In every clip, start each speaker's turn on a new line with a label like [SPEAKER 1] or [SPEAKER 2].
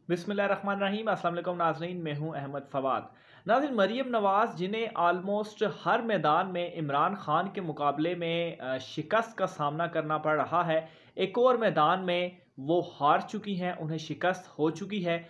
[SPEAKER 1] बिस्मिल्लाहिर्रहमानिर्रहीम। अस्सलाम वालेकुम नाज़रीन, मैं हूं अहमद फवाद। नाज़रीन, मरीम नवाज़ जिन्हें आलमोस्ट हर मैदान में इमरान खान के मुकाबले में शिकस्त का सामना करना पड़ रहा है, एक और मैदान में वो हार चुकी हैं, उन्हें शिकस्त हो चुकी है।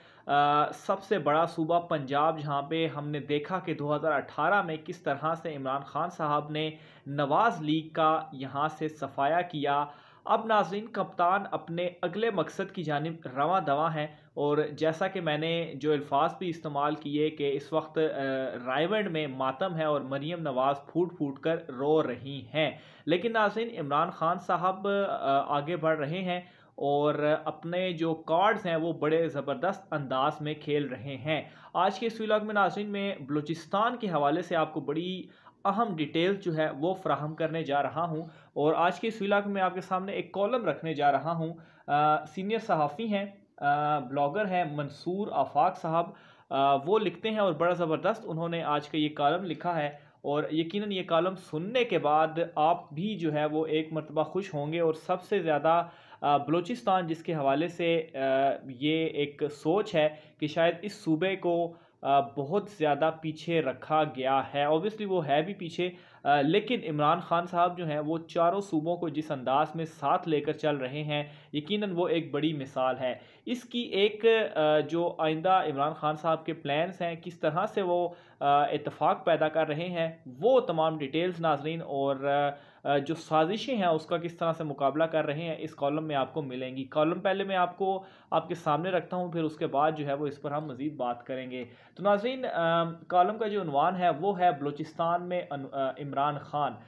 [SPEAKER 1] सबसे बड़ा सूबा पंजाब, जहां पे हमने देखा कि 2018 में किस तरह से इमरान खान साहब ने नवाज़ लीग का यहाँ से सफाया किया। अब नाज़रीन, कप्तान अपने अगले मकसद की जानिब रवां दवा हैं। और जैसा कि मैंने जो अल्फाज भी इस्तेमाल किए कि इस वक्त रायवंड में मातम है और मरीम नवाज़ फूट फूट कर रो रही हैं, लेकिन नाज़रीन इमरान खान साहब आगे बढ़ रहे हैं और अपने जो कार्ड्स हैं वो बड़े ज़बरदस्त अंदाज में खेल रहे हैं। आज के इस व्लॉग में नाज़रीन मैं बलूचिस्तान के हवाले से आपको बड़ी अहम डिटेल जो है वो फ्राहम करने जा रहा हूँ। और आज के इस व्लॉग में आपके सामने एक कॉलम रखने जा रहा हूँ। सीनियर सहाफ़ी हैं, ब्लॉगर हैं मंसूर आफाक साहब। वो लिखते हैं और बड़ा ज़बरदस्त उन्होंने आज का ये कॉलम लिखा है। और यकीनन ये कॉलम सुनने के बाद आप भी जो है वो एक मरतबा खुश होंगे। और सबसे ज़्यादा बलूचिस्तान जिसके हवाले से ये एक सोच है कि शायद इस सूबे को बहुत ज़्यादा पीछे रखा गया है। ऑब्वियसली वो है भी पीछे, लेकिन इमरान खान साहब जो हैं वो चारों सूबों को जिस अंदाज में साथ लेकर चल रहे हैं, यकीनन वो एक बड़ी मिसाल है। इसकी एक जो आइंदा इमरान खान साहब के प्लान्स हैं, किस तरह से वो इत्तेफाक पैदा कर रहे हैं, वो तमाम डिटेल्स नाजरीन और जो साजिशें हैं उसका किस तरह से मुकाबला कर रहे हैं, इस कॉलम में आपको मिलेंगी। कॉलम पहले मैं आपको आपके सामने रखता हूँ, फिर उसके बाद जो है वो इस पर हम मज़ीद बात करेंगे। तो नाज़रीन, कॉलम का जो उन्वान है वो है बलूचिस्तान में इमरान खान।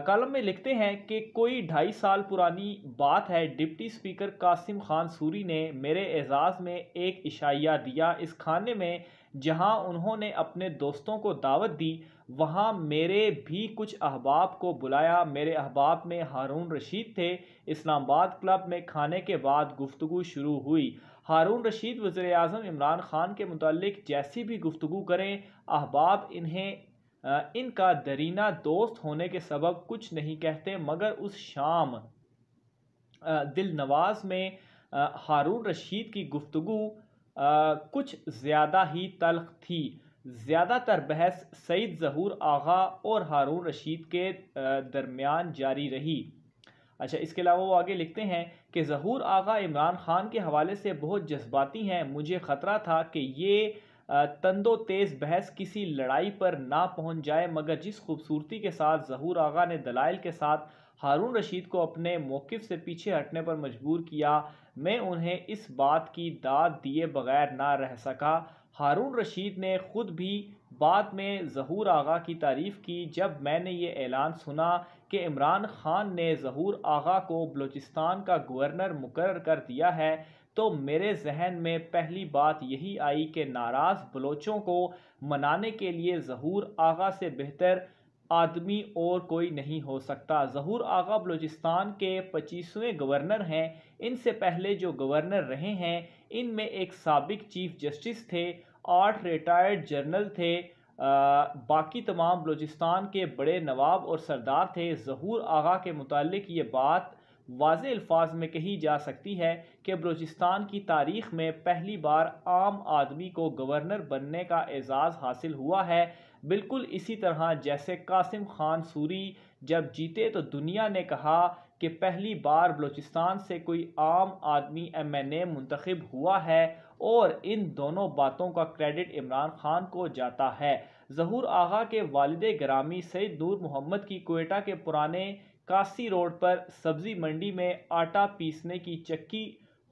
[SPEAKER 1] कॉलम में लिखते हैं कि कोई 2.5 साल पुरानी बात है, डिप्टी स्पीकर कासिम खान सूरी ने मेरे एजाज़ में एक इशाइया दिया। इस खाने में जहां उन्होंने अपने दोस्तों को दावत दी, वहां मेरे भी कुछ अहबाब को बुलाया। मेरे अहबाब में हारून रशीद थे। इस्लामाबाद क्लब में खाने के बाद गुफ्तगू शुरू हुई। हारून रशीद वज़ीर आज़म इमरान खान के मुतालिक जैसी भी गुफ्तगू करें, अहबाब इनका दरीना दोस्त होने के सबब कुछ नहीं कहते। मगर उस शाम दिल नवाज में हारून रशीद की गुफ्तगू कुछ ज़्यादा ही तल्ख थी। ज़्यादातर बहस सईद ज़हूर आगा और हारून रशीद के दरमियान जारी रही। अच्छा, इसके अलावा वो आगे लिखते हैं कि ज़हूर आगा इमरान खान के हवाले से बहुत जज्बाती हैं। मुझे ख़तरा था कि ये तंदो तेज़ बहस किसी लड़ाई पर ना पहुंच जाए, मगर जिस खूबसूरती के साथ ज़हूर आगा ने दलाइल के साथ हारून रशीद को अपने मौक़िफ़ से पीछे हटने पर मजबूर किया, मैं उन्हें इस बात की दाद दिए बगैर ना रह सका। हारून रशीद ने ख़ुद भी बाद में ज़हूर आगा की तारीफ़ की। जब मैंने ये ऐलान सुना कि इमरान खान ने ज़हूर आगा को बलूचिस्तान का गवर्नर मुकर्रर कर दिया है, तो मेरे जहन में पहली बात यही आई कि नाराज़ बलोचों को मनाने के लिए ज़हूर आगा से बेहतर आदमी और कोई नहीं हो सकता। ज़हूर आगा बलूचिस्तान के 25वें गवर्नर हैं। इनसे पहले जो गवर्नर रहे हैं, इनमें एक साबिक चीफ जस्टिस थे, 8 रिटायर्ड जनरल थे, बाकी तमाम बलूचिस्तान के बड़े नवाब और सरदार थे। ज़हूर आगा के मुतालिक ये बात वाज़े अल्फाज में कही जा सकती है कि बलूचिस्तान की तारीख़ में पहली बार आम आदमी को गवर्नर बनने का एजाज़ हासिल हुआ है। बिल्कुल इसी तरह जैसे कासिम खान सूरी जब जीते तो दुनिया ने कहा कि पहली बार बलूचिस्तान से कोई आम आदमी MNA मुंतखब हुआ है, और इन दोनों बातों का क्रेडिट इमरान खान को जाता है। ज़हूर आगा के वालिद गिरामी सैयद नूर मोहम्मद की कोयटा के पुराने कासी रोड पर सब्जी मंडी में आटा पीसने की चक्की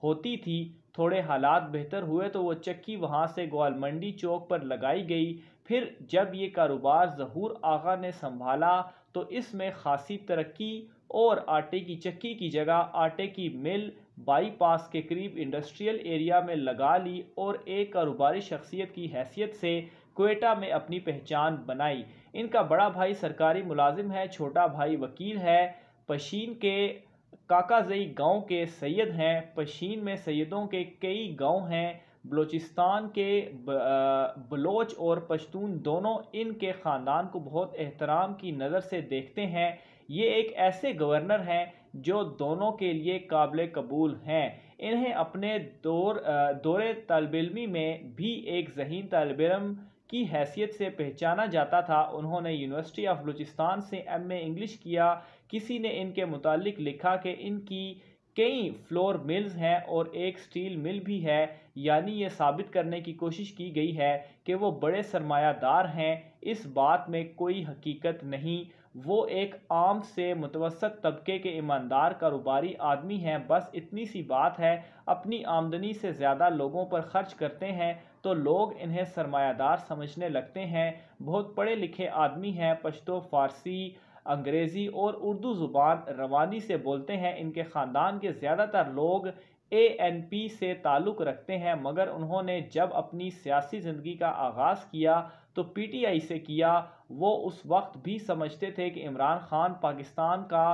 [SPEAKER 1] होती थी। थोड़े हालात बेहतर हुए तो वो चक्की वहाँ से ग्वालमंडी चौक पर लगाई गई। फिर जब ये कारोबार ज़हूर आगा ने संभाला तो इसमें खासी तरक्की और आटे की चक्की की जगह आटे की मिल बाईपास के करीब इंडस्ट्रियल एरिया में लगा ली और एक कारोबारी शख्सियत की हैसियत से क्वेटा में अपनी पहचान बनाई। इनका बड़ा भाई सरकारी मुलाजिम है, छोटा भाई वकील है। पशीन के काकाजई गांव के सैयद हैं। पशीन में सैयदों के कई गांव हैं। बलूचिस्तान के बलोच और पश्तून दोनों इनके ख़ानदान को बहुत एहतराम की नज़र से देखते हैं। ये एक ऐसे गवर्नर हैं जो दोनों के लिए काबिल कबूल हैं। इन्हें अपने दौरे तल्ब-इल्मी में भी एक ज़हीन तालिब-इल्म की हैसियत से पहचाना जाता था। उन्होंने यूनिवर्सिटी ऑफ बलूचिस्तान से एमए इंग्लिश किया। किसी ने इनके मुतालिक लिखा कि इनकी कई फ्लोर मिल्स हैं और एक स्टील मिल भी है, यानी ये साबित करने की कोशिश की गई है कि वो बड़े सरमायादार हैं। इस बात में कोई हकीकत नहीं, वो एक आम से मुतवसत तबके के ईमानदार कारोबारी आदमी हैं। बस इतनी सी बात है, अपनी आमदनी से ज़्यादा लोगों पर खर्च करते हैं तो लोग इन्हें सरमायादार समझने लगते हैं। बहुत पढ़े लिखे आदमी हैं, पश्तो, फ़ारसी, अंग्रेज़ी और उर्दू ज़ुबान रवानी से बोलते हैं। इनके ख़ानदान के ज़्यादातर लोग एएनपी से ताल्लुक़ रखते हैं, मगर उन्होंने जब अपनी सियासी ज़िंदगी का आगाज़ किया तो पीटीआई से किया। वो उस वक्त भी समझते थे कि इमरान खान पाकिस्तान का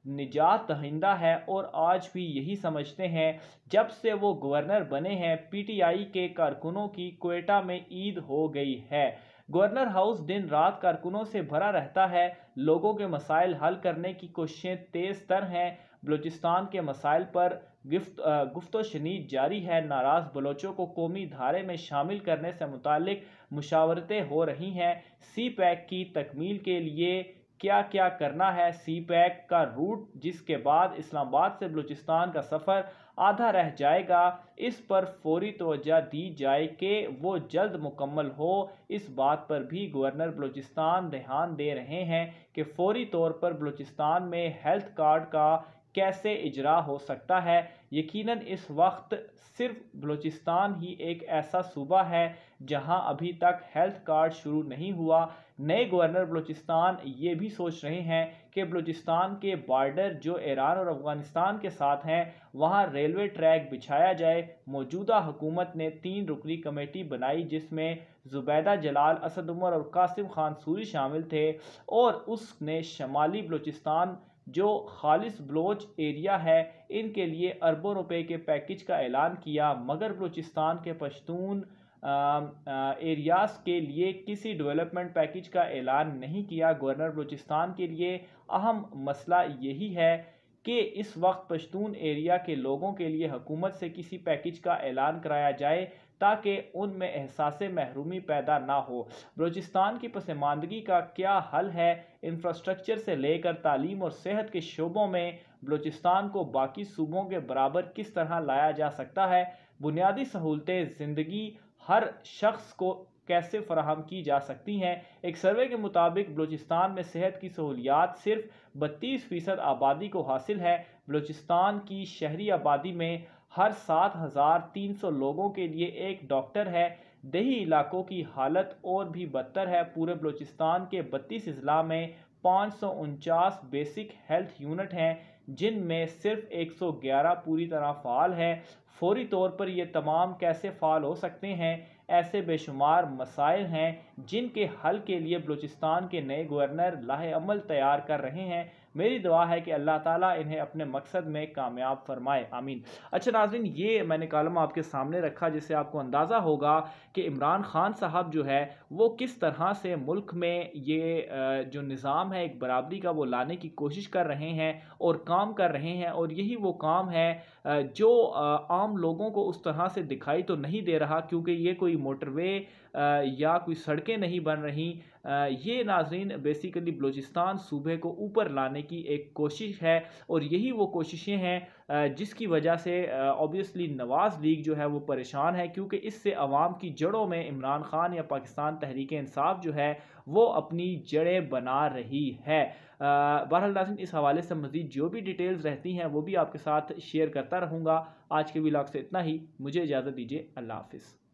[SPEAKER 1] निजात दहिंदा है और आज भी यही समझते हैं। जब से वो गवर्नर बने हैं, पीटीआई के कारकुनों की क्वेटा में ईद हो गई है। गवर्नर हाउस दिन रात कारकुनों से भरा रहता है। लोगों के मसाइल हल करने की कोशिशें तेज़ तर हैं। बलूचिस्तान के मसाइल पर गुफ्तो शनीद जारी है। नाराज़ बलोचों को कौमी धारे में शामिल करने से मुतालिक मुशावरतें हो रही हैं। सी पैक की तकमील के लिए क्या क्या करना है, सी पैक का रूट जिसके बाद इस्लामाबाद से बलूचिस्तान का सफ़र आधा रह जाएगा, इस पर फौरी तवज्जो दी जाए कि वो जल्द मुकम्मल हो। इस बात पर भी गवर्नर बलूचिस्तान ध्यान दे रहे हैं कि फौरी तौर पर बलूचिस्तान में हेल्थ कार्ड का कैसे इजरा हो सकता है। यकीनन इस वक्त सिर्फ बलूचिस्तान ही एक ऐसा सूबा है जहां अभी तक हेल्थ कार्ड शुरू नहीं हुआ। नए गवर्नर बलूचिस्तान ये भी सोच रहे हैं कि बलूचिस्तान के बॉर्डर जो ईरान और अफगानिस्तान के साथ हैं, वहां रेलवे ट्रैक बिछाया जाए। मौजूदा हुकूमत ने 3 रुकनी कमेटी बनाई जिसमें जुबैदा जलाल, असद उमर और कासिम खान सूरी शामिल थे और उसने शमाली बलूचिस्तान जो खालिस बलोच एरिया है इनके लिए अरबों रुपए के पैकेज का ऐलान किया, मगर बलूचिस्तान के पश्तून एरियाज के लिए किसी डेवलपमेंट पैकेज का ऐलान नहीं किया। गवर्नर बलूचिस्तान के लिए अहम मसला यही है कि इस वक्त पश्तून एरिया के लोगों के लिए हुकूमत से किसी पैकेज का ऐलान कराया जाए ताकि उनमें एहसास महरूमी पैदा ना हो। बलूचिस्तान की पसमानदगी का क्या हल है? इंफ्रास्ट्रक्चर से लेकर तालीम और सेहत के शोबों में बलूचिस्तान को बाकी सूबों के बराबर किस तरह लाया जा सकता है? बुनियादी सहूलतें ज़िंदगी हर शख्स को कैसे फराहम की जा सकती हैं? एक सर्वे के मुताबिक बलूचिस्तान में सेहत की सहूलियात सिर्फ 32% आबादी को हासिल है। बलूचिस्तान की शहरी आबादी में हर 7,300 लोगों के लिए एक डॉक्टर है। देही इलाकों की हालत और भी बदतर है। पूरे बलूचिस्तान के 32 अजला में 549 बेसिक हेल्थ यूनिट हैं, जिनमें सिर्फ 111 पूरी तरह फ़ाल है। फौरी तौर पर ये तमाम कैसे फ़ाल हो सकते हैं? ऐसे बेशुमार मसाइल हैं जिनके हल के लिए बलूचिस्तान के नए गवर्नर लाहे अमल तैयार कर रहे हैं। मेरी दुआ है कि अल्लाह ताला इन्हें अपने मकसद में कामयाब फरमाए, आमीन। अच्छा नाज़रीन, ये मैंने कॉलम आपके सामने रखा जिससे आपको अंदाज़ा होगा कि इमरान खान साहब जो है वो किस तरह से मुल्क में ये जो निज़ाम है एक बराबरी का वो लाने की कोशिश कर रहे हैं और काम कर रहे हैं। और यही वो काम है जो आम लोगों को उस तरह से दिखाई तो नहीं दे रहा, क्योंकि ये कोई मोटरवे या कोई सड़कें नहीं बन रही। ये नाज़रीन बेसिकली बलूचिस्तान सूबे को ऊपर लाने की एक कोशिश है और यही वो कोशिशें हैं जिसकी वजह से ऑब्वियसली नवाज़ लीग जो है वो परेशान है, क्योंकि इससे अवाम की जड़ों में इमरान खान या पाकिस्तान तहरीक इंसाफ जो है वो अपनी जड़ें बना रही है। बहरहाल नाज़रीन, इस हवाले से मज़ीद जो भी डिटेल्स रहती हैं वो भी आपके साथ शेयर करता रहूँगा। आज के व्लॉग से इतना ही, मुझे इजाज़त दीजिए। अल्लाह हाफ़िज़।